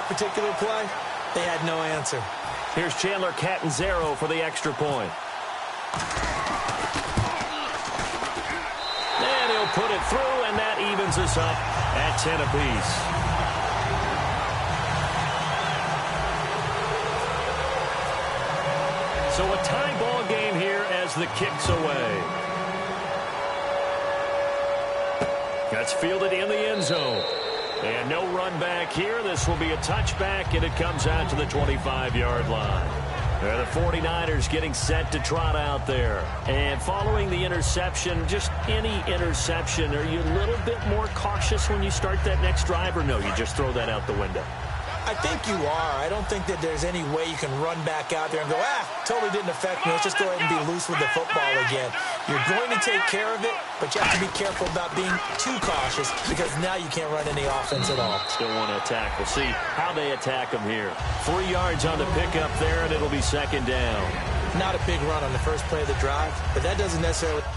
that particular play, they had no answer. Here's Chandler Catanzaro for the extra point. And he'll put it through, and that evens us up at 10 apiece. So a tie ball game here as the kick's away. That's fielded in the end zone. And no run back here. This will be a touchback, and it comes out to the 25-yard line. The 49ers getting set to trot out there. And following the interception, just any interception, are you a little bit more cautious when you start that next drive, or no, you just throw that out the window? I think you are. I don't think that there's any way you can run back out there and go, totally didn't affect me. Let's just go ahead and be loose with the football again. You're going to take care of it, but you have to be careful about being too cautious because now you can't run any offense at all. Still want to attack. We'll see how they attack them here. 3 yards on the pickup there, and it'll be second down. Not a big run on the first play of the drive, but that doesn't necessarily...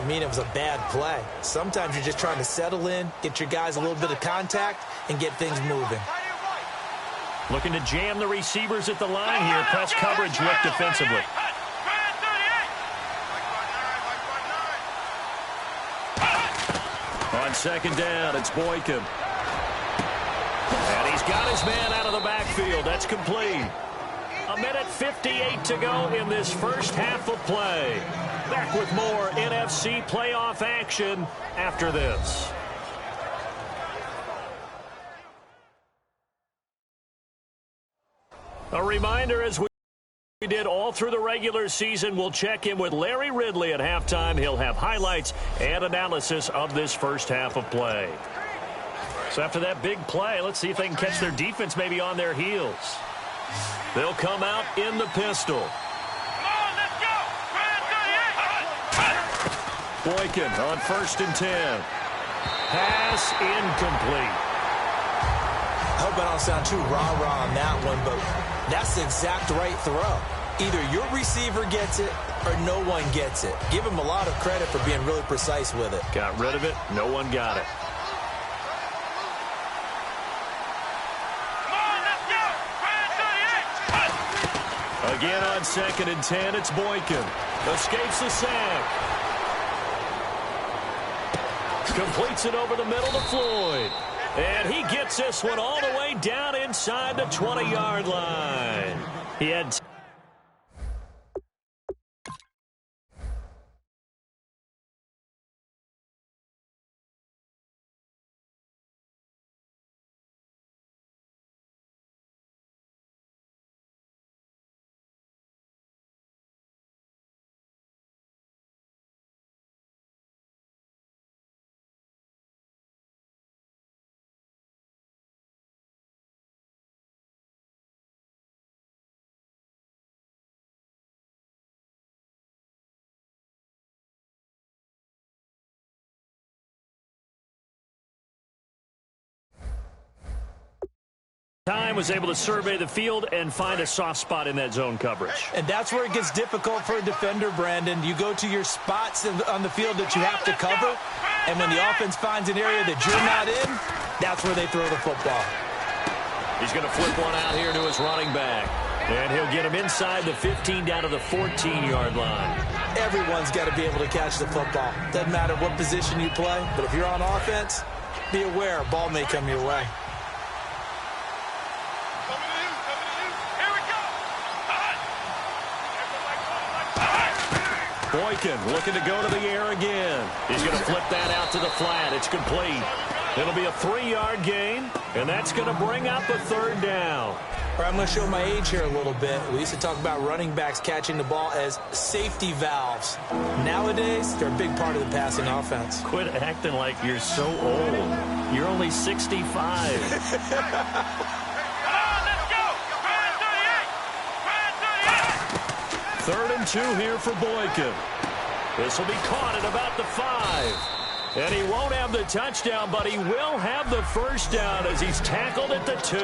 mean it was a bad play. Sometimes you're just trying to settle in, get your guys a little bit of contact, and get things moving. Looking to jam the receivers at the line here. Press coverage look defensively. On second down, it's Boykin. And he's got his man out of the backfield. That's complete. 1:58 to go in this first half of play. Back with more NFC playoff action after this. A reminder, as we did all through the regular season, we'll check in with Larry Ridley at halftime. He'll have highlights and analysis of this first half of play. So after that big play, let's see if they can catch their defense maybe on their heels. They'll come out in the pistol. Boykin on 1st and 10. Pass incomplete. I hope I don't sound too rah-rah on that one, but that's the exact right throw. Either your receiver gets it or no one gets it. Give him a lot of credit for being really precise with it. Got rid of it. No one got it. Again on 2nd and 10, it's Boykin. Escapes the sack. Completes it over the middle to Floyd. And he gets this one all the way down inside the 20-yard line. He had... Time was able to survey the field and find a soft spot in that zone coverage. And that's where it gets difficult for a defender, Brandon. You go to your spots on the field that you have to cover, and when the offense finds an area that you're not in, that's where they throw the football. He's going to flip one out here to his running back. And he'll get him inside the 15 down to the 14-yard line. Everyone's got to be able to catch the football. Doesn't matter what position you play, but if you're on offense, be aware a ball may come your way. Boykin looking to go to the air again. He's going to flip that out to the flat. It's complete. It'll be a 3-yard gain, and that's going to bring up a 3rd down. All right, I'm going to show my age here a little bit. We used to talk about running backs catching the ball as safety valves. Nowadays, they're a big part of the passing offense. Quit acting like you're so old. You're only 65. 3rd and 2 here for Boykin. This will be caught at about the 5. And he won't have the touchdown, but he will have the first down as he's tackled at the 2.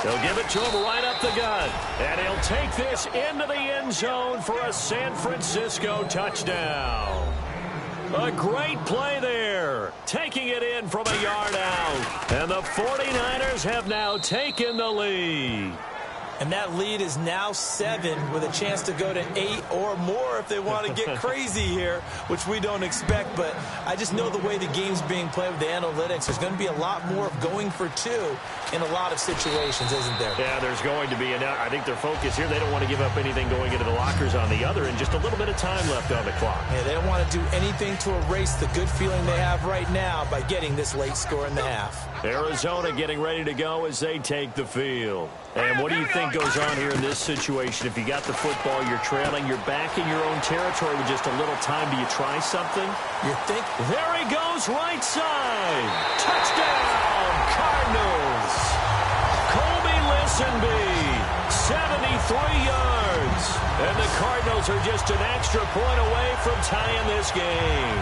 They'll give it to him right up the gut. And he'll take this into the end zone for a San Francisco touchdown. A great play there. Taking it in from a yard out. And the 49ers have now taken the lead. And that lead is now 7 with a chance to go to 8 or more if they want to get crazy here, which we don't expect. But I just know the way the game's being played with the analytics, there's going to be a lot more of going for 2 in a lot of situations, isn't there? Yeah, there's going to be. And I think their focus here, they don't want to give up anything going into the lockers on the other, and just a little bit of time left on the clock. Yeah, they don't want to do anything to erase the good feeling they have right now by getting this late score in the half. Arizona getting ready to go as they take the field. And what do you think goes on here in this situation? If you got the football, you're trailing, you're back in your own territory with just a little time. Do you try something? You think? There he goes, right side. Touchdown, Cardinals. Colby Listenbee, 73 yards. And the Cardinals are just an extra point away from tying this game.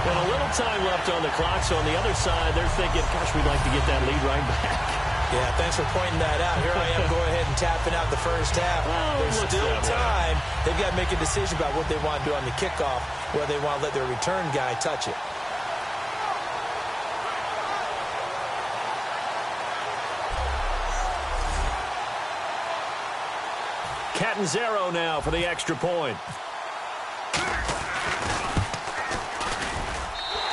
And a little time left on the clock, so on the other side, they're thinking, gosh, we'd like to get that lead right back. Yeah, thanks for pointing that out. Here I am going ahead and tapping out the first half. There's still time. They've got to make a decision about what they want to do on the kickoff, whether they want to let their return guy touch it. Catanzaro now for the extra point.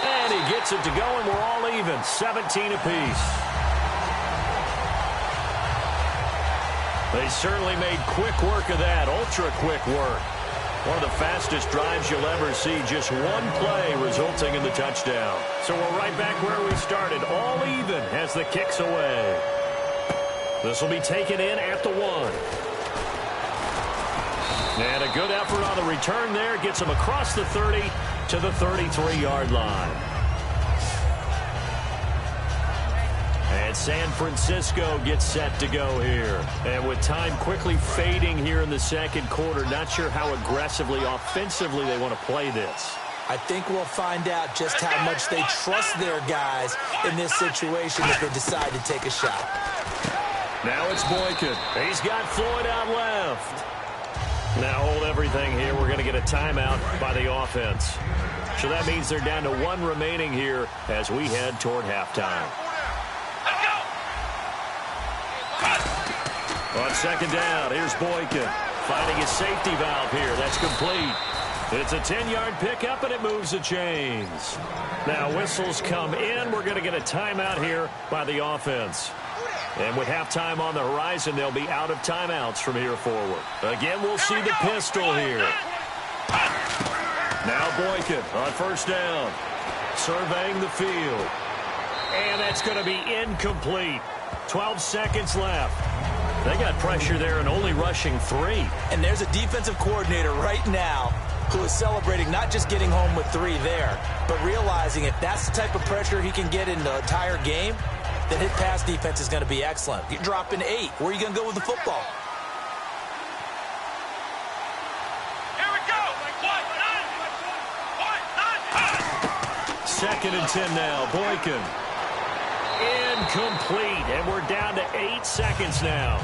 And he gets it to go, and we're all even, 17 apiece. They certainly made quick work of that, ultra-quick work. One of the fastest drives you'll ever see, just one play resulting in the touchdown. So we're right back where we started, all even as the kick's away. This will be taken in at the 1. And a good effort on the return there, gets him across the 30 to the 33-yard line. And San Francisco gets set to go here. And with time quickly fading here in the second quarter, not sure how aggressively, offensively they want to play this. I think we'll find out just how much they trust their guys in this situation if they decide to take a shot. Now it's Boykin. He's got Floyd out left. Now hold everything here. We're going to get a timeout by the offense. So that means they're down to 1 remaining here as we head toward halftime. On second down, here's Boykin finding his safety valve here. That's complete. It's a 10-yard pickup, and it moves the chains. Now whistles come in. We're going to get a timeout here by the offense. And with halftime on the horizon, they'll be out of timeouts from here forward. Again, we'll see the pistol here. Now Boykin on first down, surveying the field. And that's going to be incomplete. 12 seconds left. They got pressure there and only rushing 3. And there's a defensive coordinator right now who is celebrating not just getting home with 3 there, but realizing if that's the type of pressure he can get in the entire game, then his pass defense is going to be excellent. You're dropping 8. Where are you going to go with the football? Here we go. 2nd and 10 now. Boykin. Incomplete. And we're down to 8 seconds now.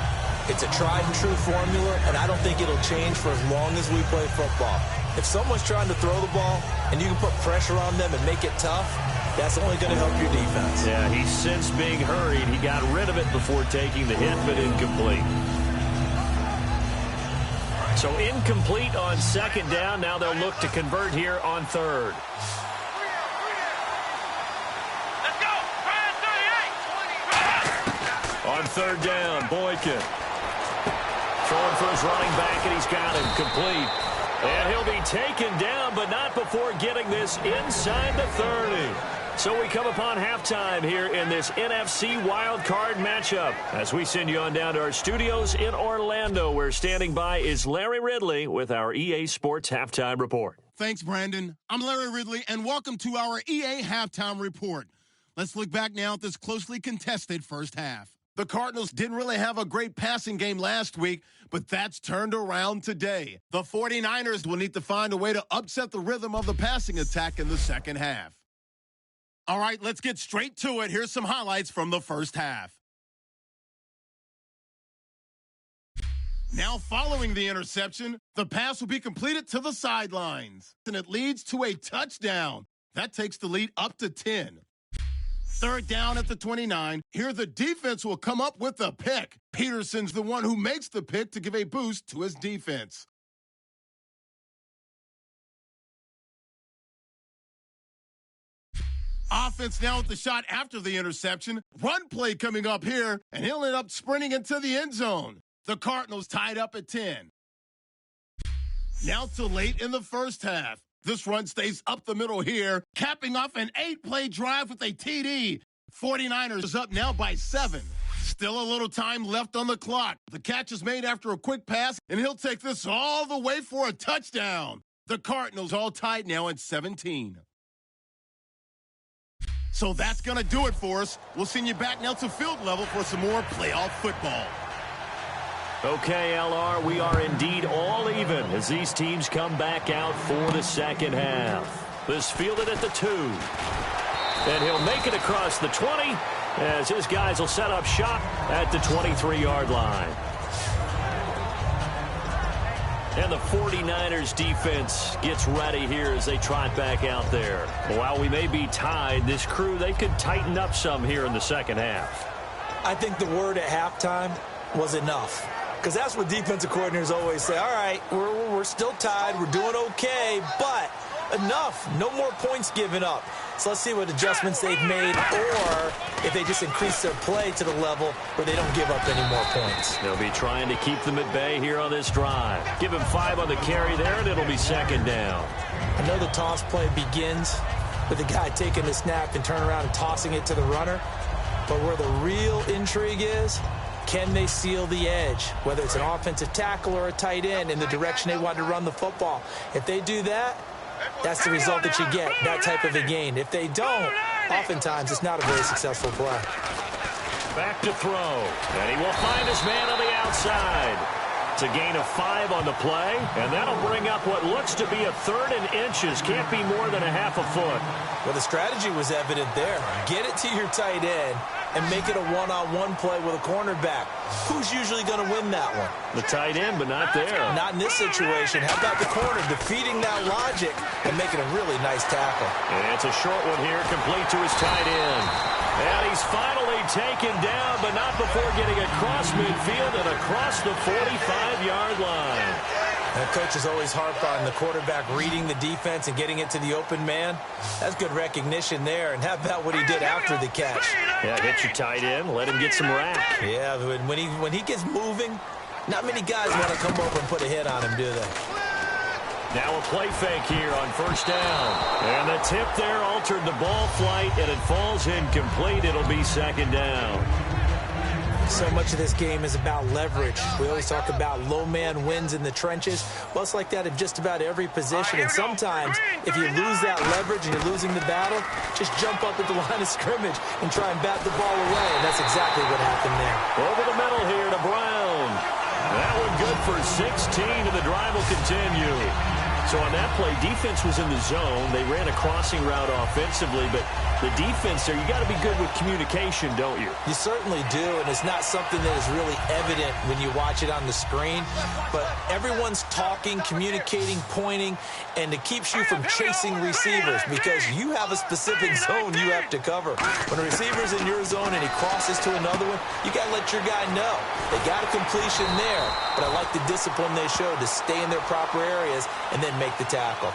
It's a tried-and-true formula, and I don't think it'll change for as long as we play football. If someone's trying to throw the ball and you can put pressure on them and make it tough, that's only going to help your defense. Yeah, he's since being hurried. He got rid of it before taking the hit, but incomplete. So incomplete on second down. Now they'll look to convert here on third. Let's go. 38. On third down, Boykin. Throwing for his running back, and he's got him complete. And he'll be taken down, but not before getting this inside the 30. So we come upon halftime here in this NFC wildcard matchup as we send you on down to our studios in Orlando, where standing by is Larry Ridley with our EA Sports Halftime Report. Thanks, Brandon. I'm Larry Ridley, and welcome to our EA Halftime Report. Let's look back now at this closely contested first half. The Cardinals didn't really have a great passing game last week, but that's turned around today. The 49ers will need to find a way to upset the rhythm of the passing attack in the second half. All right, let's get straight to it. Here's some highlights from the first half. Now following the interception, the pass will be completed to the sidelines, and it leads to a touchdown. That takes the lead up to 10. Third down at the 29. Here the defense will come up with a pick. Peterson's the one who makes the pick to give a boost to his defense. Offense now with the shot after the interception. Run play coming up here, and he'll end up sprinting into the end zone. The Cardinals tied up at 10. Now to late in the first half. This run stays up the middle here, capping off an 8-play drive with a TD. 49ers is up now by 7. Still a little time left on the clock. The catch is made after a quick pass, and he'll take this all the way for a touchdown. The Cardinals all tied now at 17. So that's going to do it for us. We'll send you back now to field level for some more playoff football. Okay, LR, we are indeed all even as these teams come back out for the second half. This fielded at the 2. And he'll make it across the 20 as his guys will set up shop at the 23-yard line. And the 49ers defense gets ready here as they trot back out there. While we may be tied, this crew, they could tighten up some here in the second half. I think the word at halftime was enough. Because that's what defensive coordinators always say. All right, we're still tied. We're doing okay, but enough. No more points given up. So let's see what adjustments they've made or if they just increase their play to the level where they don't give up any more points. They'll be trying to keep them at bay here on this drive. Give him 5 on the carry there, and it'll be second down. I know the toss play begins with the guy taking the snap and turning around and tossing it to the runner. But where the real intrigue is, can they seal the edge, whether it's an offensive tackle or a tight end in the direction they want to run the football? If they do that, that's the result that you get, that type of a gain. If they don't, oftentimes it's not a very successful play. Back to throw, and he will find his man on the outside. It's a gain of 5 on the play, and that'll bring up what looks to be a 3rd and inches. Can't be more than a half a foot. Well, the strategy was evident there. Get it to your tight end and make it a one-on-one play with a cornerback. Who's usually going to win that one? The tight end, but not there. Not in this situation. How about the corner defeating that logic and making a really nice tackle? And it's a short one here, complete to his tight end. And he's finally taken down, but not before getting across midfield and across the 45-yard line. And coaches always harp on the quarterback reading the defense and getting it to the open man. That's good recognition there. And how about what he did after the catch? Yeah, hit your tight end, let him get some rack. Yeah, when he gets moving, not many guys want to come over and put a hit on him, do they? Now a play fake here on first down. And the tip there altered the ball flight, and it falls incomplete. It'll be second down. So much of this game is about leverage. We always talk about low man wins in the trenches. Well, it's like that in just about every position. And sometimes, if you lose that leverage and you're losing the battle, just jump up at the line of scrimmage and try and bat the ball away. And that's exactly what happened there. Over the middle here to Brown. That one good for 16, and the drive will continue. So on that play, defense was in the zone. They ran a crossing route offensively, but the defense there, you got to be good with communication, don't you? You certainly do, and it's not something that is really evident when you watch it on the screen. But everyone's talking, communicating, pointing, and it keeps you from chasing receivers because you have a specific zone you have to cover. When a receiver's in your zone and he crosses to another one, you got to let your guy know. They got a completion there, but I like the discipline they showed to stay in their proper areas and then make the tackle.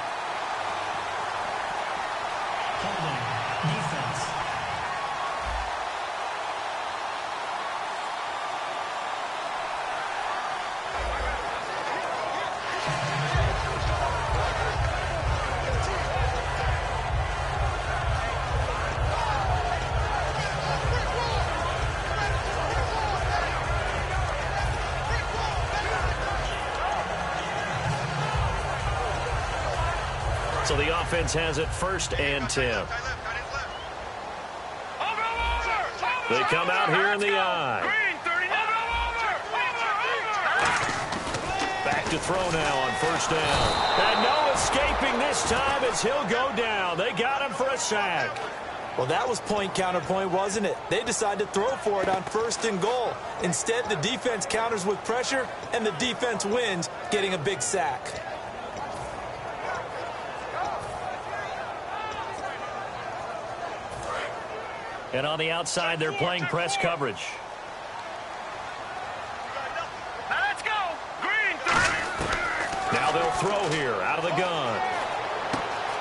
So the offense has it 1st and 10. They come out here in the I. Back to throw now on 1st down. And no escaping this time as he'll go down. They got him for a sack. Well, that was point counterpoint, wasn't it? They decided to throw for it on 1st and goal. Instead, the defense counters with pressure, and the defense wins, getting a big sack. And on the outside, they're playing press coverage. Now let's go. Green. Now they'll throw here out of the gun.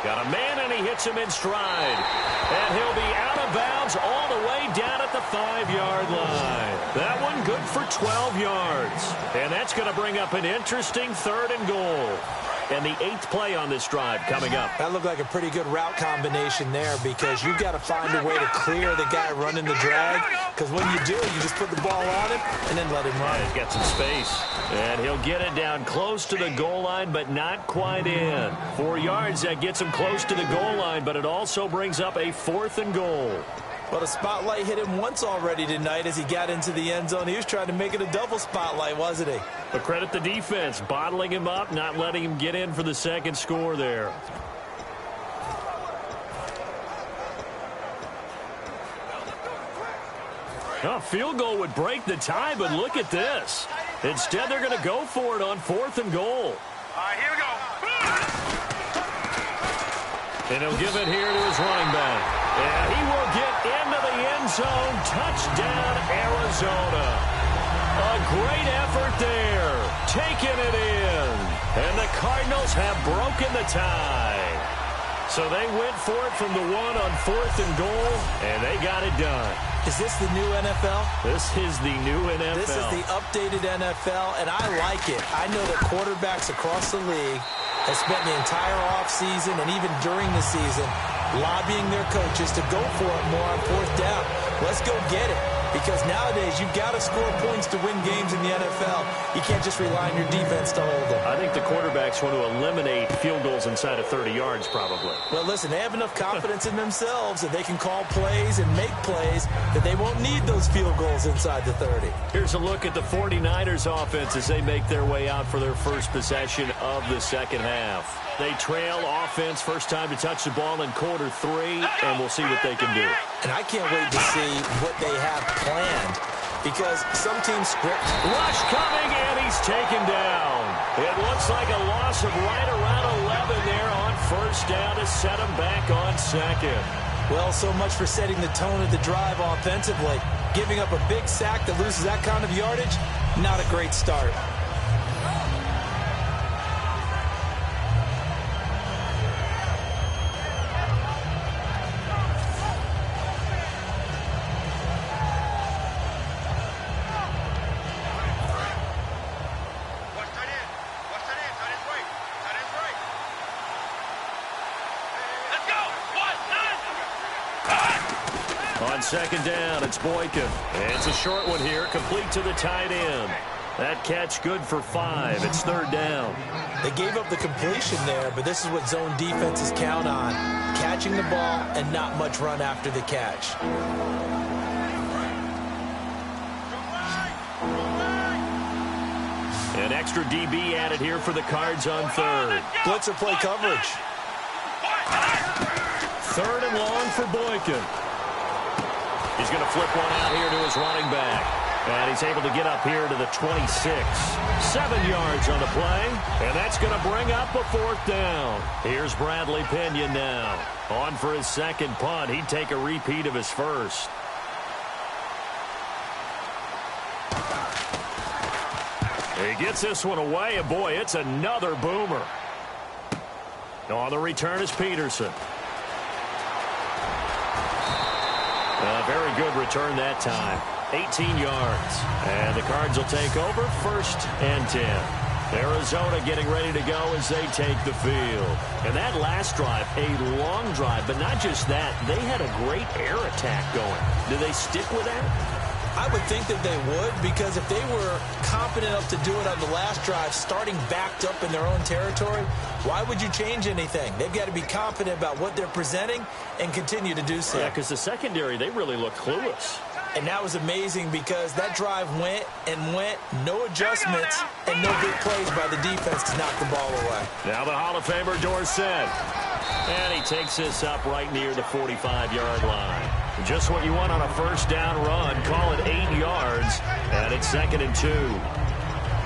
Got a man, and he hits him in stride. And he'll be out of bounds all the way down at the 5-yard line. That one good for 12 yards. And that's going to bring up an interesting 3rd and goal. And the 8th play on this drive coming up. That looked like a pretty good route combination there because you've got to find a way to clear the guy running the drag. Because when you do, you just put the ball on him and then let him run. He's got some space. And he'll get it down close to the goal line, but not quite in. 4 yards, that gets him close to the goal line, but it also brings up a 4th and goal. Well, the spotlight hit him once already tonight as he got into the end zone. He was trying to make it a double spotlight, wasn't he? But credit the defense, bottling him up, not letting him get in for the 2nd score there. A field goal would break the tie, but look at this. Instead, they're going to go for it on 4th and goal. All right, here we go. And he'll give it here to his running back. And he will get into the end zone. Touchdown, Arizona. A great effort there. Taking it in. And the Cardinals have broken the tie. So they went for it from the 1 on 4th and goal, and they got it done. Is this the new NFL? This is the new NFL. This is the updated NFL, and I like it. I know that quarterbacks across the league have spent the entire offseason and even during the season lobbying their coaches to go for it more on 4th down. Let's go get it. Because nowadays, you've got to score points to win games in the NFL. You can't just rely on your defense to hold them. I think the quarterbacks want to eliminate field goals inside of 30 yards, probably. Well, listen, they have enough confidence in themselves that they can call plays and make plays that they won't need those field goals inside the 30. Here's a look at the 49ers offense as they make their way out for their first possession of the 2nd half. They trail offense, first time to touch the ball in quarter 3, and we'll see what they can do. And I can't wait to see what they have planned because some teams script. Rush coming, and he's taken down. It looks like a loss of right around 11 there on 1st down to set him back on 2nd. Well, so much for setting the tone of the drive offensively. Giving up a big sack that loses that kind of yardage, not a great start. On 2nd down, it's Boykin. It's a short one here, complete to the tight end. That catch good for 5. It's 3rd down. They gave up the completion there, but this is what zone defenses count on. Catching the ball and not much run after the catch. An extra DB added here for the Cards on 3rd. Blitzer play coverage. 3rd and long for Boykin. He's going to flip one out here to his running back. And he's able to get up here to the 26. 7 yards on the play. And that's going to bring up a 4th down. Here's Bradley Pinion now. On for his 2nd punt. He'd take a repeat of his 1st. He gets this one away, and boy, it's another boomer. On the return is Peterson. A very good return that time. 18 yards. And the Cards will take over 1st and 10. Arizona getting ready to go as they take the field. And that last drive, a long drive, but not just that. They had a great air attack going. Do they stick with that? I would think that they would, because if they were confident enough to do it on the last drive, starting backed up in their own territory, why would you change anything? They've got to be confident about what they're presenting and continue to do so. Yeah, because the secondary, they really look clueless. And that was amazing because that drive went and went, no adjustments and no big plays by the defense to knock the ball away. Now the Hall of Famer Dorsett. And he takes this up right near the 45-yard line. Just what you want on a first down run. Call it 8 yards, and it's 2nd and 2.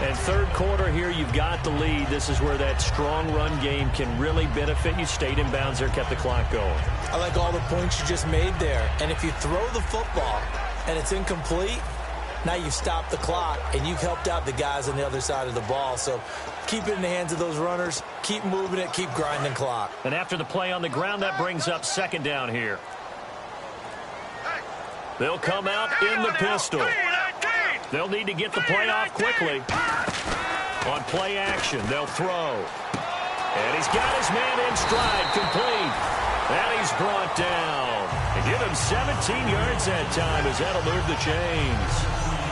And third quarter here, you've got the lead. This is where that strong run game can really benefit you. Stayed in bounds there, kept the clock going. I like all the points you just made there. And if you throw the football and it's incomplete, now you've stopped the clock and you've helped out the guys on the other side of the ball. So keep it in the hands of those runners. Keep moving it. Keep grinding clock. And after the play on the ground, that brings up 2nd down here. They'll come out in the pistol. They'll need to get the play off quickly. On play action, they'll throw. And he's got his man in stride, complete. And he's brought down. And give him 17 yards that time as that'll move the chains.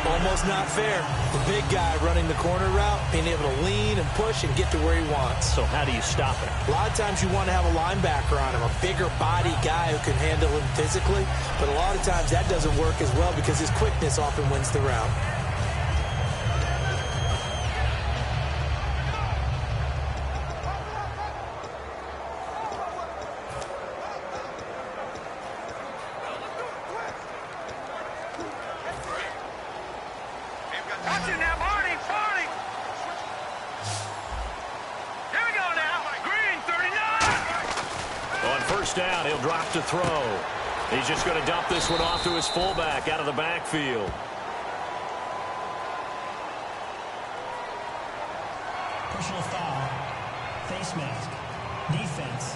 Almost not fair. The big guy running the corner route, being able to lean and push and get to where he wants. So how do you stop it? A lot of times you want to have a linebacker on him, a bigger body guy who can handle him physically. But a lot of times that doesn't work as well because his quickness often wins the route. Down, he'll drop to throw. He's just going to dump this one off to his fullback out of the backfield. Personal foul, face mask, defense.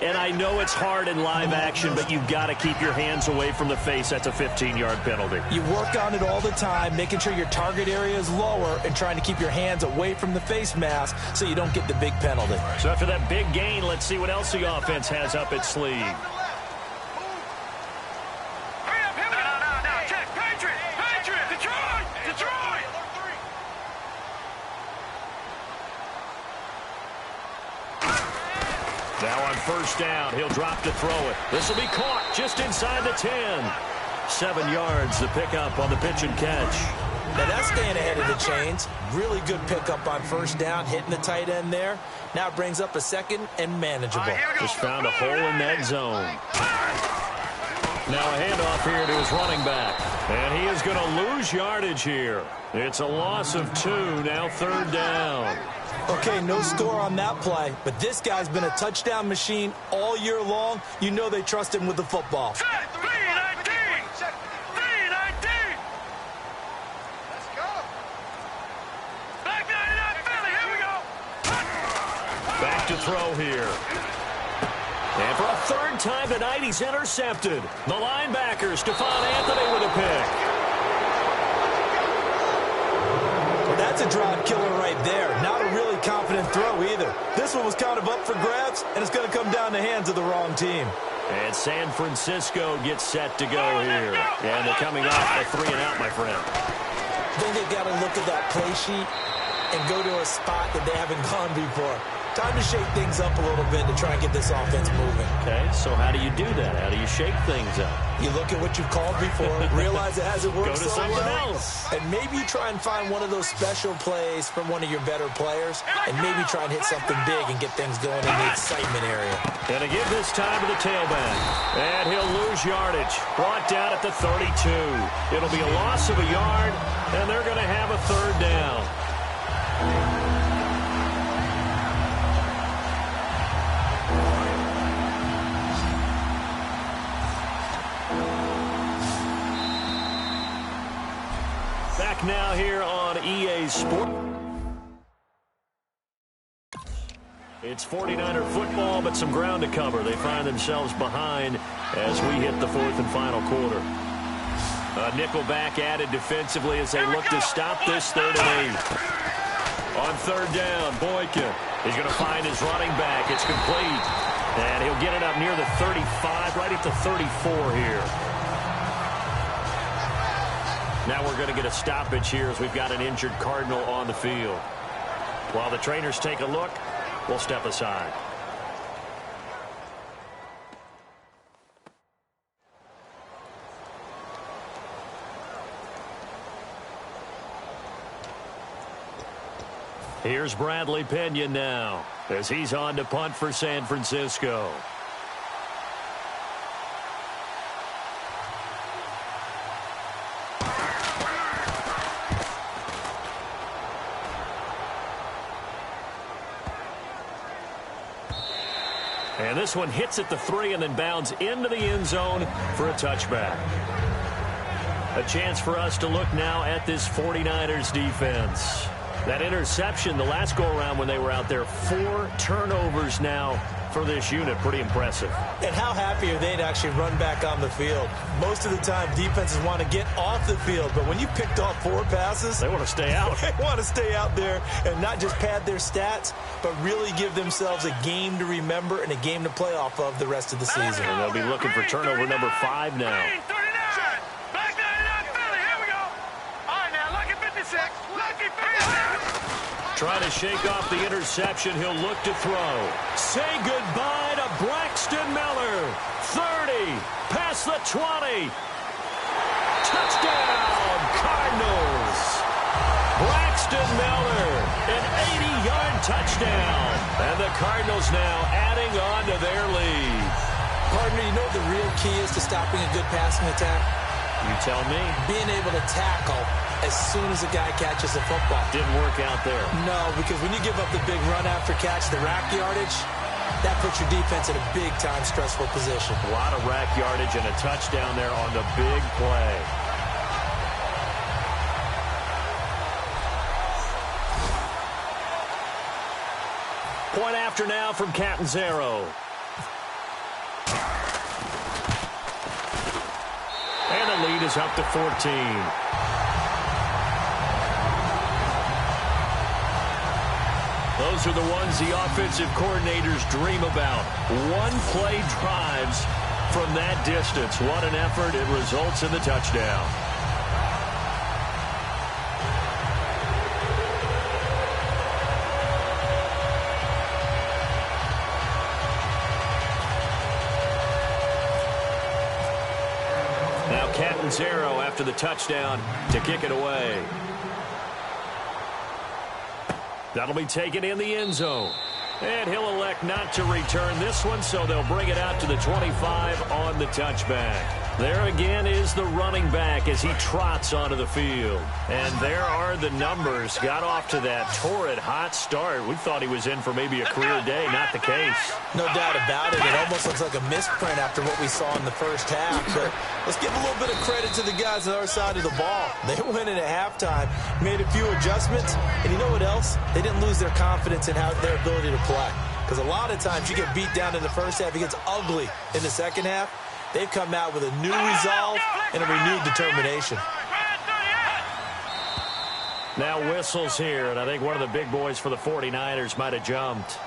And I know it's hard in live action, but you've got to keep your hands away from the face. That's a 15-yard penalty. You work on it all the time, making sure your target area is lower and trying to keep your hands away from the face mask so you don't get the big penalty. So after that big gain, let's see what else the offense has up its sleeve. Now on first down, he'll drop to throw it. This will be caught just inside the 10. 7 yards, the pickup on the pitch and catch. Now that's staying ahead of the chains. Really good pickup on first down, hitting the tight end there. Now it brings up a 2nd and manageable. Just found a hole in that zone. Now a handoff here to his running back. And he is going to lose yardage here. It's a loss of 2, now 3rd down. Okay, no score on that play, but this guy's been a touchdown machine all year long. You know they trust him with the football. Back to throw here. And for a 3rd time tonight, he's intercepted. The linebacker, Stephon Anthony with a pick. That's a drive killer right there. Not a really confident throw either. This one was kind of up for grabs, and it's going to come down the hands of the wrong team. And San Francisco gets set to go here. And they're coming off a 3 and out, my friend. Then they've got to look at that play sheet and go to a spot that they haven't gone before. Time to shake things up a little bit to try and get this offense moving. Okay, so how do you do that? How do you shake things up? You look at what you've called before, realize it hasn't worked so well, else. and maybe you try and find one of those special plays from one of your better players, and maybe try and hit something big and get things going in the excitement area. And to give this time to the tailback. And he'll lose yardage. Brought down at the 32. It'll be a loss of a yard, and they're going to have a 3rd down. Back now here on EA Sport. It's 49er football, but some ground to cover. They find themselves behind as we hit the 4th and final quarter. A nickel back added defensively as they look to stop this 3rd and 8. On 3rd down, Boykin. He's going to find his running back. It's complete. And he'll get it up near the 35, right at the 34 here. Now we're going to get a stoppage here as we've got an injured Cardinal on the field. While the trainers take a look, we'll step aside. Here's Bradley Pena now as he's on to punt for San Francisco. And this one hits at the 3 and then bounds into the end zone for a touchback. A chance for us to look now at this 49ers defense. That interception the last go-around when they were out there, 4 turnovers now for this unit. Pretty impressive. And how happy are they to actually run back on the field? Most of the time, defenses want to get off the field, but when you picked off 4 passes, they want to stay out. They want to stay out there and not just pad their stats, but really give themselves a game to remember and a game to play off of the rest of the season. And they'll be looking for turnover number 5 now. Trying to shake off the interception. He'll look to throw. Say goodbye to Braxton Miller. 30. Past the 20. Touchdown, Cardinals. Braxton Miller, an 80-yard touchdown. And the Cardinals now adding on to their lead. Partner, you know what the real key is to stopping a good passing attack? You tell me. Being able to tackle as soon as a guy catches the football. Didn't work out there. No, because when you give up the big run after catch, the rack yardage, that puts your defense in a big-time stressful position. A lot of rack yardage and a touchdown there on the big play. Point after now from Catanzaro. And the lead is up to 14. Those are the ones the offensive coordinators dream about. One-play drives from that distance. What an effort. It results in the touchdown. Now Catanzaro after the touchdown to kick it away. That'll be taken in the end zone. And he'll elect not to return this one, so they'll bring it out to the 25 on the touchback. There again is the running back as he trots onto the field. And there are the numbers. Got off to that torrid hot start. We thought he was in for maybe a career day. Not the case. No doubt about it. It almost looks like a misprint after what we saw in the first half. But let's give a little bit of credit to the guys on our side of the ball. They went in at halftime, made a few adjustments, and you know what else? They didn't lose their confidence in their ability to play. Because a lot of times you get beat down in the first half, it gets ugly in the second half. They've come out with a new resolve and a renewed determination. Now whistles here, and I think one of the big boys for the 49ers might have jumped.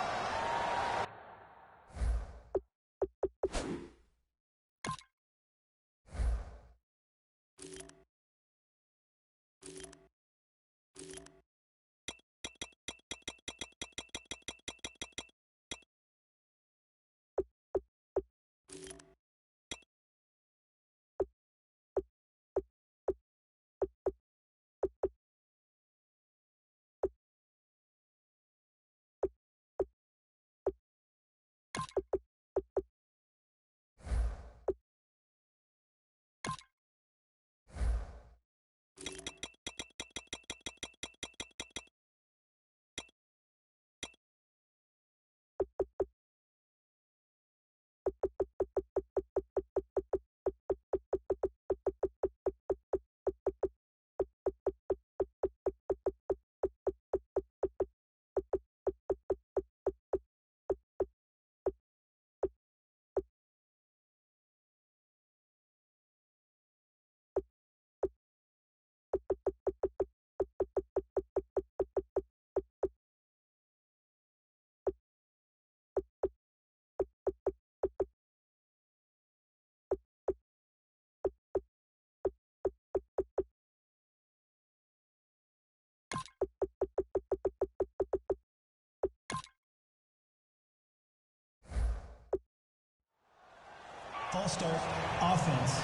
Full start, offense.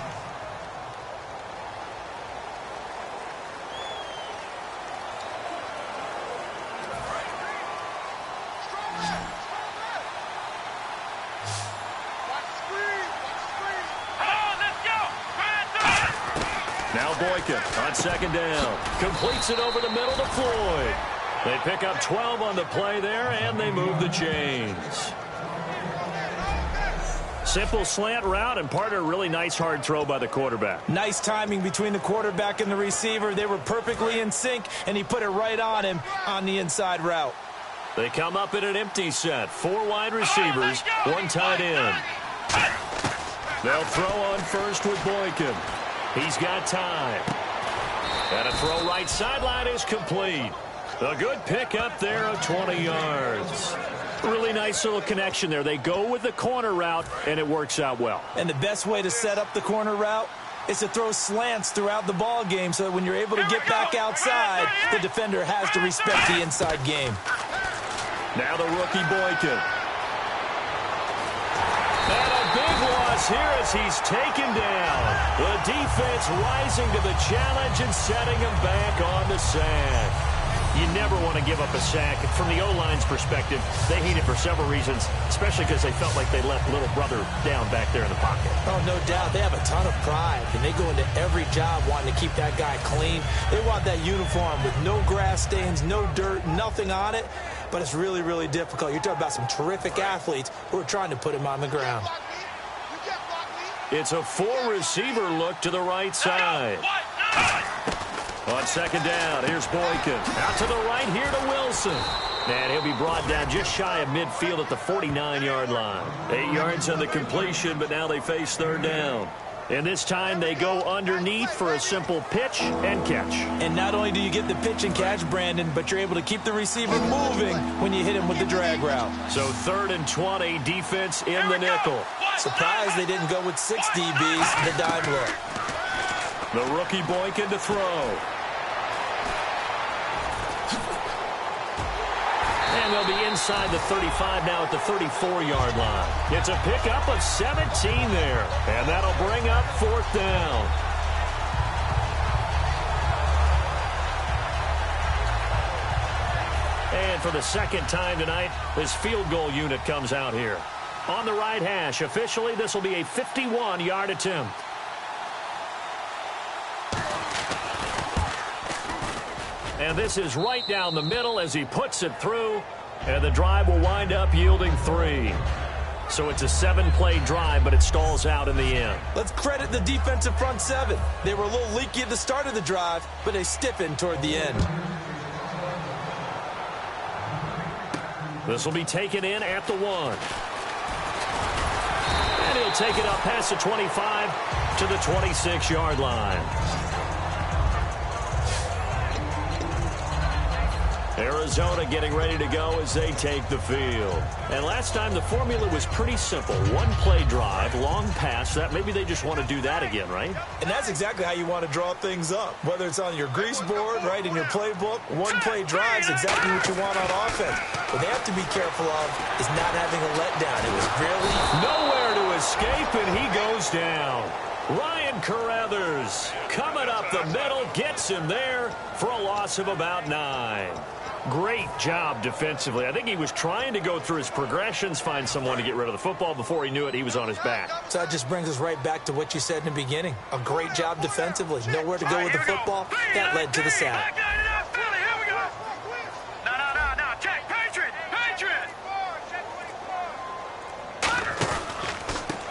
Now Boykin on second down. Completes it over the middle to Floyd. They pick up 12 on the play there, and they move the chains. Simple slant route, and part of a really nice hard throw by the quarterback. Nice timing between the quarterback and the receiver. They were perfectly in sync, and he put it right on him on the inside route. They come up in an empty set. 4 wide receivers, 1 tight end. They'll throw on first with Boykin. He's got time. And a throw right sideline is complete. A good pick up there of 20 yards. Really nice little connection there. They go with the corner route, and it works out well. And the best way to set up the corner route is to throw slants throughout the ball game so that when you're able to get back outside, the defender has to respect the inside game. Now the rookie Boykin. And a big loss here as he's taken down. The defense rising to the challenge and setting him back on the sack. You never want to give up a sack. From the O-line's perspective, they hate it for several reasons, especially because they felt like they left little brother down back there in the pocket. Oh, no doubt. They have a ton of pride, and they go into every job wanting to keep that guy clean. They want that uniform with no grass stains, no dirt, nothing on it, but it's really, really difficult. You're talking about some terrific athletes who are trying to put him on the ground. It's a 4-receiver look to the right side. On second down, here's Boykin. Out to the right here to Wilson. And he'll be brought down just shy of midfield at the 49-yard line. 8 yards on the completion, but now they face third down. And this time they go underneath for a simple pitch and catch. And not only do you get the pitch and catch, Brandon, but you're able to keep the receiver moving when you hit him with the drag route. So 3rd and 20, defense in the nickel. Surprised they didn't go with 6 DBs, the dime look. The rookie Boykin to throw. And they'll be inside the 35 now at the 34-yard line. It's a pickup of 17 there. And that'll bring up 4th down. And for the second time tonight, this field goal unit comes out here. On the right hash, officially, this will be a 51-yard attempt. And this is right down the middle as he puts it through. And the drive will wind up yielding 3. So it's a 7-play drive, but it stalls out in the end. Let's credit the defensive front 7. They were a little leaky at the start of the drive, but they stiffened toward the end. This will be taken in at the 1. And he'll take it up past the 25 to the 26-yard line. Arizona getting ready to go as they take the field. And last time the formula was pretty simple. 1-play drive, long pass. That maybe they just want to do that again, right? And that's exactly how you want to draw things up. Whether it's on your grease board, right, in your playbook, 1-play drive is exactly what you want on offense. What they have to be careful of is not having a letdown. It was really nowhere to escape, and he goes down. Ryan Carruthers coming up the middle, gets him there for a loss of about 9. Great job defensively. I think he was trying to go through his progressions, find someone to get rid of the football. Before he knew it, he was on his back. So that just brings us right back to what you said in the beginning. A great job defensively. Nowhere to go with the football. That led to the sack.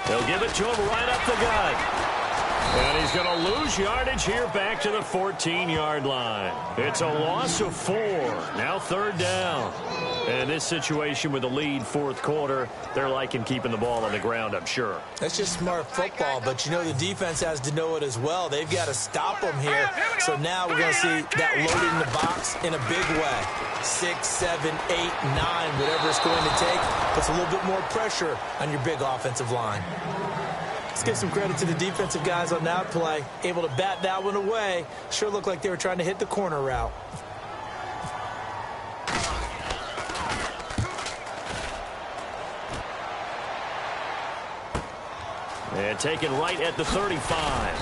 They'll give it to him right up the gut. And he's going to lose yardage here back to the 14-yard line. It's a loss of 4. Now 3rd down. And in this situation with the lead 4th quarter, they're liking keeping the ball on the ground, I'm sure. That's just smart football, but you know the defense has to know it as well. They've got to stop them here. So now we're going to see that loaded in the box in a big way. 6, 7, 8, 9, whatever it's going to take, puts a little bit more pressure on your big offensive line. Let's give some credit to the defensive guys on that play. Able to bat that one away. Sure looked like they were trying to hit the corner route. And taken right at the 35.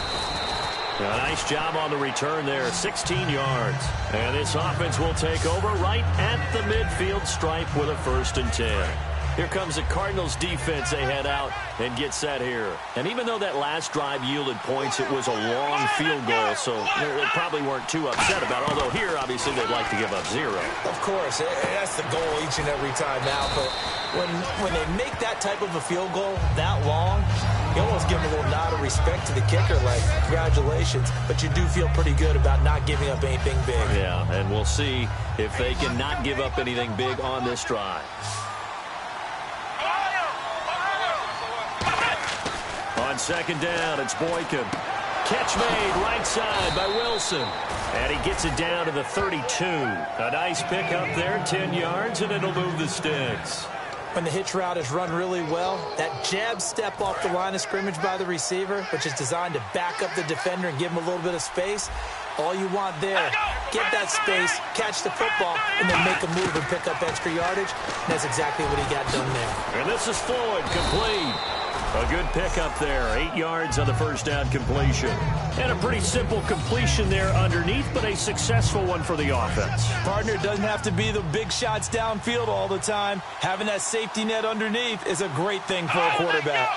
A nice job on the return there, 16 yards. And this offense will take over right at the midfield stripe with a 1st and 10. Here comes the Cardinals defense. They head out and get set here. And even though that last drive yielded points, it was a long field goal, so they probably weren't too upset about it. Although here, obviously, they'd like to give up 0. Of course, that's the goal each and every time now. But when they make that type of a field goal that long, you almost give them a little nod of respect to the kicker, like, congratulations. But you do feel pretty good about not giving up anything big. Yeah, and we'll see if they can not give up anything big on this drive. On 2nd down, it's Boykin. Catch made right side by Wilson. And he gets it down to the 32. A nice pickup there, 10 yards, and it'll move the sticks. When the hitch route is run really well, that jab step off the line of scrimmage by the receiver, which is designed to back up the defender and give him a little bit of space, all you want there, get that space, catch the football, and then make a move and pick up extra yardage. And that's exactly what he got done there. And this is Floyd, complete. A good pickup there, 8 yards on the 1st down completion. And a pretty simple completion there underneath, but a successful one for the offense. Partner, it doesn't have to be the big shots downfield all the time. Having that safety net underneath is a great thing for a quarterback.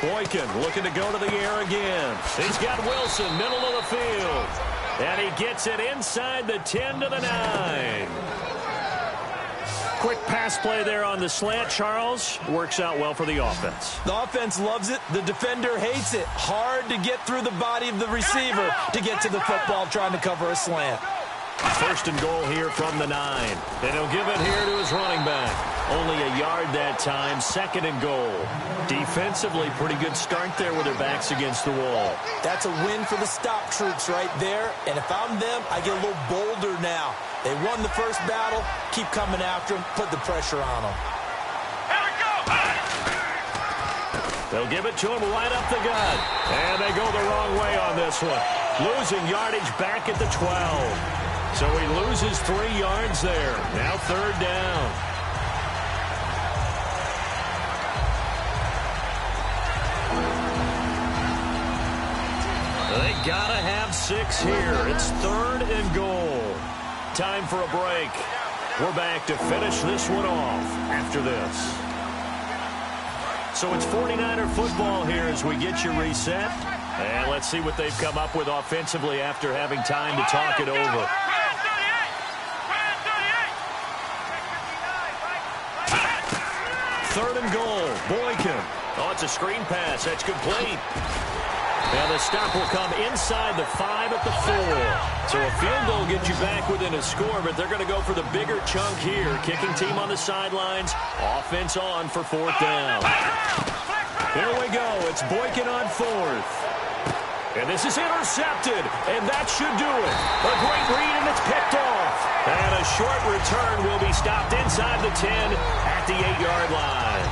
Boykin looking to go to the air again. He's got Wilson, middle of the field. And he gets it inside the 10 to the 9. Quick pass play there on the slant, Charles. Works out well for the offense. The offense loves it. The defender hates it. Hard to get through the body of the receiver to get to the football trying to cover a slant. 1st and goal here from the 9. And he'll give it here to his running back. Only a yard that time, 2nd and goal. Defensively, pretty good start there with their backs against the wall. That's a win for the stop troops right there. And if I'm them, I get a little bolder now. They won the first battle. Keep coming after them. Put the pressure on them. They'll give it to him right up the gut. And they go the wrong way on this one. Losing yardage back at the 12. So he loses 3 yards there. Now 3rd down. They gotta have 6 here. It's 3rd and goal. Time for a break. We're back to finish this one off after this. So it's 49er football here as we get you reset. And let's see what they've come up with offensively after having time to talk it over. 3rd and goal. Boykin. Oh, it's a screen pass. That's complete. And the stop will come inside the 5 at the 4. So a field goal gets you back within a score, but they're going to go for the bigger chunk here. Kicking team on the sidelines. Offense on for 4th down. Here we go. It's Boykin on 4th. And this is intercepted, and that should do it. A great read, and it's picked off. And a short return will be stopped inside the 10 at the 8-yard line.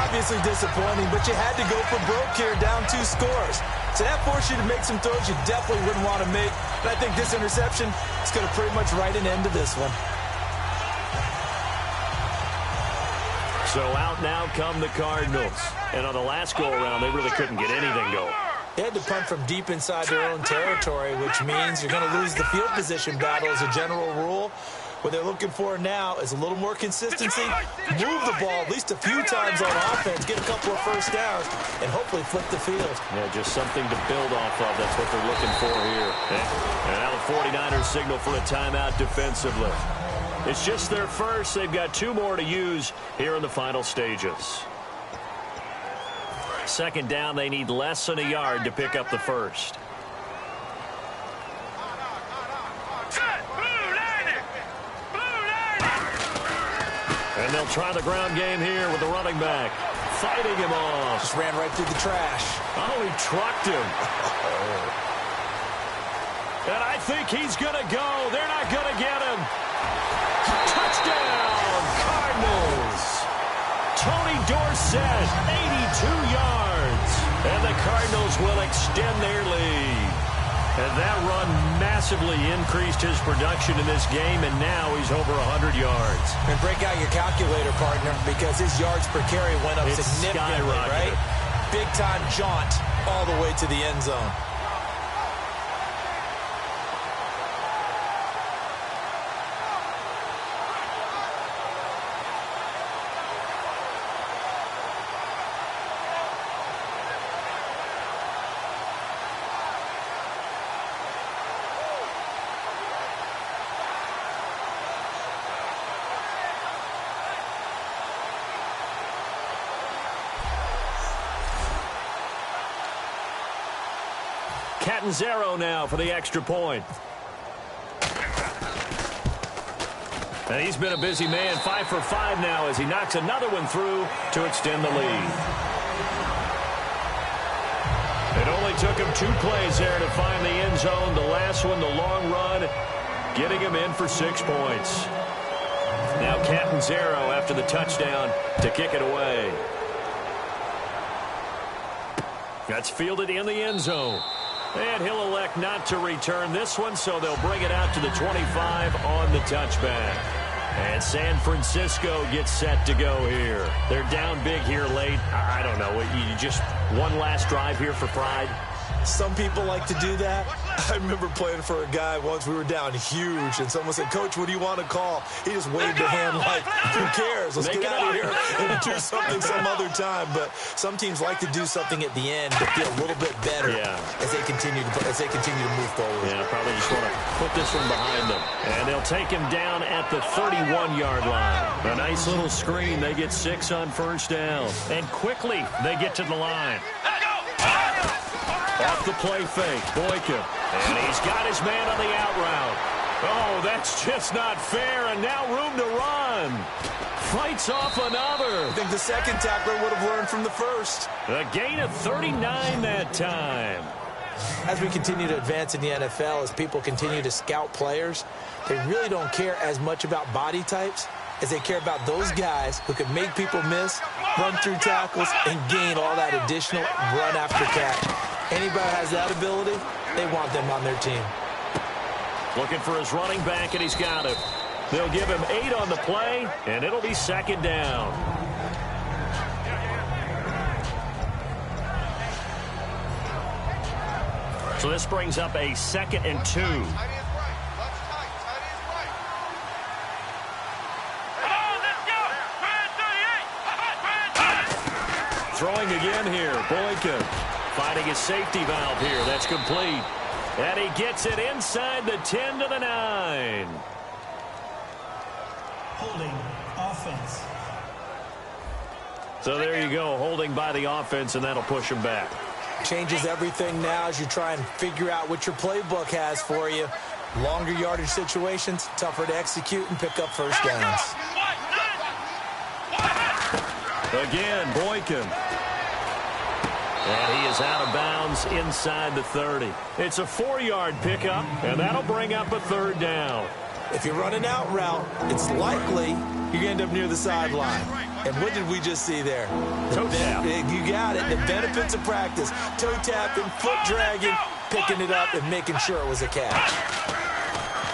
Obviously disappointing, but you had to go for broke here, down 2 scores. So that forced you to make some throws you definitely wouldn't want to make. But I think this interception is going to pretty much write an end to this one. So out now come the Cardinals. And on the last go-around, they really couldn't get anything going. They had to punt from deep inside their own territory, which means you're going to lose the field position battle as a general rule. What they're looking for now is a little more consistency, move the ball at least a few times on offense, get a couple of first downs, and hopefully flip the field. Yeah, just something to build off of. That's what they're looking for here. And now the 49ers signal for a timeout defensively. It's just their first. They've got 2 more to use here in the final stages. 2nd down, they need less than a yard to pick up the first. And they'll try the ground game here with the running back. Fighting him off. Just ran right through the trash. Oh, he trucked him. And I think he's going to go. They're not going to get him. Touchdown, Cardinals. Tony Dorsett, 82 yards. And the Cardinals will extend their lead. And that run massively increased his production in this game, and now he's over 100 yards. And break out your calculator, partner, because his yards per carry went up significantly, right? Big-time jaunt all the way to the end zone. Catanzaro now for the extra point. And he's been a busy man, 5 for 5 now as he knocks another one through to extend the lead. It only took him 2 plays there to find the end zone. The last one, the long run, getting him in for 6 points. Now Catanzaro after the touchdown to kick it away. That's fielded in the end zone. And he'll elect not to return this one, so they'll bring it out to the 25 on the touchback. And San Francisco gets set to go here. They're down big here late. I don't know. You just one last drive here for pride? Some people like to do that. I remember playing for a guy once. We were down huge, and someone said, "Coach, what do you want to call?" He just waved a hand like, "Who cares? Let's get out of here and do something some other time." But some teams like to do something at the end to feel a little bit better as they continue to move forward. Yeah, probably just want to put this one behind them. And they'll take him down at the 31-yard line. A nice little screen. They get 6 on first down. And quickly they get to the line. Off the play fake, Boykin. And he's got his man on the out route. Oh, that's just not fair, and now room to run. Fights off another. I think the second tackler would have learned from the first. A gain of 39 that time. As we continue to advance in the NFL, as people continue to scout players, they really don't care as much about body types as they care about those guys who can make people miss, run through tackles, and gain all that additional run after catch. Anybody has that ability, they want them on their team. Looking for his running back, and he's got it. They'll give him 8 on the play, and it'll be second down. So this brings up a 2nd and 2. Throwing again here, Boykin. Finding his safety valve here. That's complete. And he gets it inside the 10 to the 9. Holding offense. So there you go, holding by the offense, and that'll push him back. Changes everything now as you try and figure out what your playbook has for you. Longer yardage situations, tougher to execute and pick up first downs. Again, Boykin. And he is out of bounds inside the 30. It's a 4-yard pickup, and that'll bring up a 3rd down. If you run an out route, it's likely you're going to end up near the sideline. And what did we just see there? Toe tap. You got it. The benefits of practice. Toe tapping, foot dragging, picking it up, and making sure it was a catch.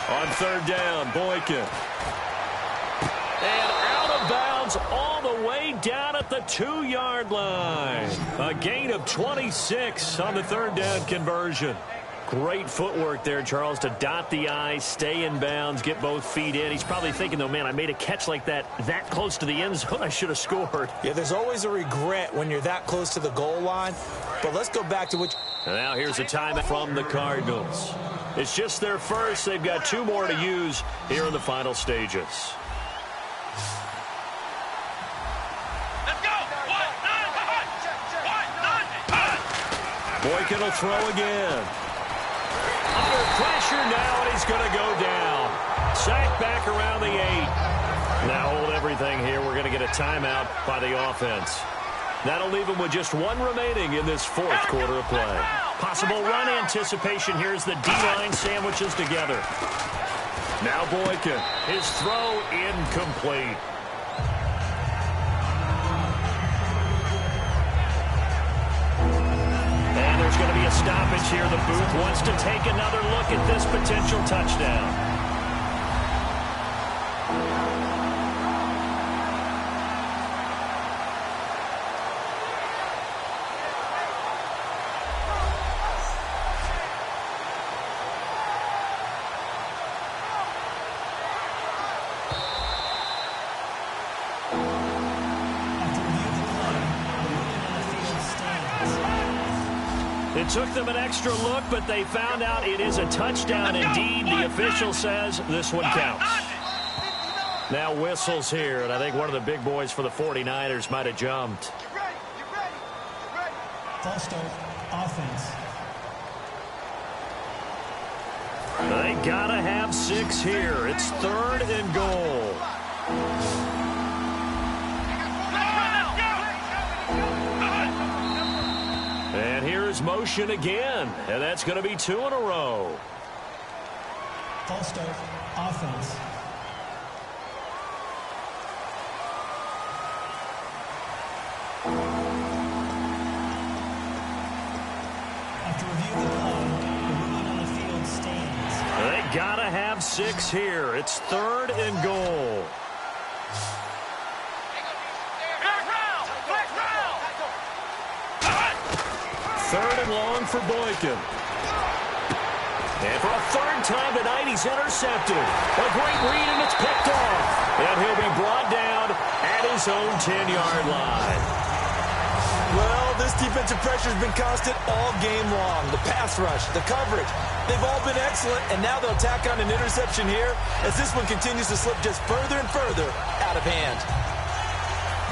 On 3rd down, Boykin. And out of bounds all the way down at the 2-yard line. A gain of 26 on the 3rd down conversion. Great footwork there, Charles, to dot the I, stay in bounds, get both feet in. He's probably thinking, though, man, I made a catch like that close to the end zone. I should have scored. Yeah, there's always a regret when you're that close to the goal line. But let's go back to what... And now here's a timeout from the Cardinals. It's just their first. They've got 2 more to use here in the final stages. Boykin will throw again. Under pressure now, and he's going to go down. Sacked back around the 8. Now hold everything here. We're going to get a timeout by the offense. That'll leave him with just 1 remaining in this 4th quarter of play. Possible run anticipation here as the D-line sandwiches together. Now Boykin. His throw incomplete. And there's going to be a stoppage here. The booth wants to take another look at this potential touchdown. It took them an extra look, but they found out it is a touchdown indeed. The official says this one counts. Now whistles here, and I think one of the big boys for the 49ers might have jumped. False start, offense. They gotta have 6 here. It's 3rd and goal. And here's motion again, and that's going to be 2 in a row. False start, offense. After review of the play, the ruling on the field stands. They gotta have 6 here. It's 3rd and goal. Third and long for Boykin. And for a 3rd time tonight, he's intercepted. A great read, and it's picked off. And he'll be brought down at his own 10-yard line. Well, this defensive pressure has been constant all game long. The pass rush, the coverage, they've all been excellent, and now they'll tack on an interception here as this one continues to slip just further and further out of hand.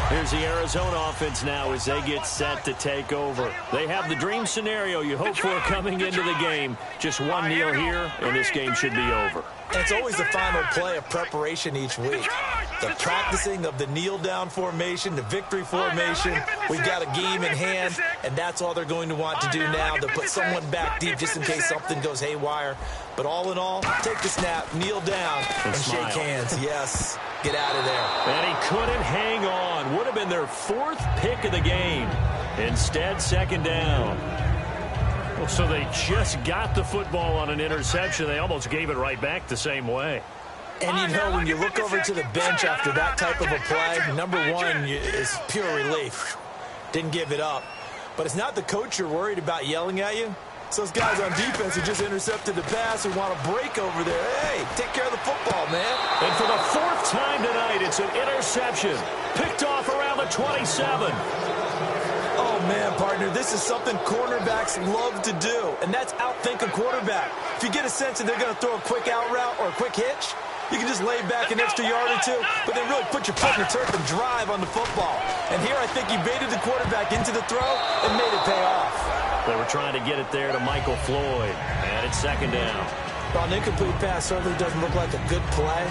Here's the Arizona offense now as they get set to take over. They have the dream scenario you hope for coming into the game. Just one kneel here, and this game should be over. And it's always the final play of preparation each week. The practicing of the kneel-down formation, the victory formation. We've got a game in hand, and that's all they're going to want to do now. They'll put someone back deep just in case something goes haywire. But all in all, take the snap, kneel down, and shake hands. Yes, get out of there. And he couldn't hang on. Would have been their 4th pick of the game. Instead, 2nd down. Well, so they just got the football on an interception. They almost gave it right back the same way. And you know, when you look over to the bench after that type of a play, number one is pure relief. Didn't give it up. But it's not the coach you're worried about yelling at you. It's those guys on defense who just intercepted the pass and want to break over there. Hey, take care of the football, man. And for the 4th time tonight, it's an interception. Picked off around the 27. Oh, man, partner, this is something cornerbacks love to do, and that's outthink a quarterback. If you get a sense that they're going to throw a quick out route or a quick hitch, you can just lay back an extra yard or two, but then really put your foot in the turf and drive on the football. And here I think he baited the quarterback into the throw and made it pay off. They were trying to get it there to Michael Floyd, and it's 2nd down. Well, an incomplete pass certainly doesn't look like a good play.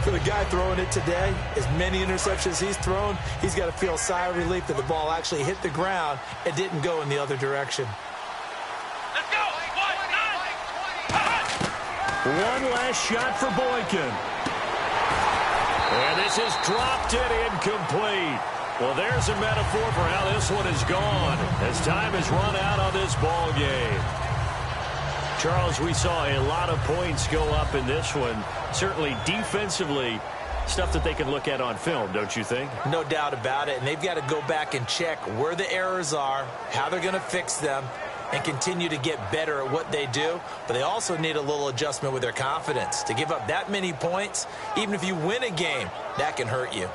For the guy throwing it today, as many interceptions he's thrown, he's got to feel a sigh of relief that the ball actually hit the ground and didn't go in the other direction. Let's go! One last shot for Boykin. And this is dropped and incomplete. Well, there's a metaphor for how this one is gone as time has run out on this ball game. Charles, we saw a lot of points go up in this one. Certainly defensively, stuff that they can look at on film, don't you think? No doubt about it. And they've got to go back and check where the errors are, how they're going to fix them, and continue to get better at what they do. But they also need a little adjustment with their confidence. To give up that many points, even if you win a game, that can hurt you.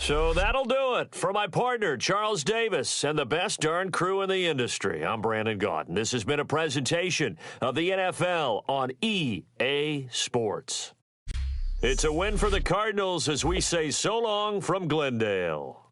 So that'll do it for my partner, Charles Davis, and the best darn crew in the industry. I'm Brandon Gaudin. This has been a presentation of the NFL on EA Sports. It's a win for the Cardinals as we say so long from Glendale.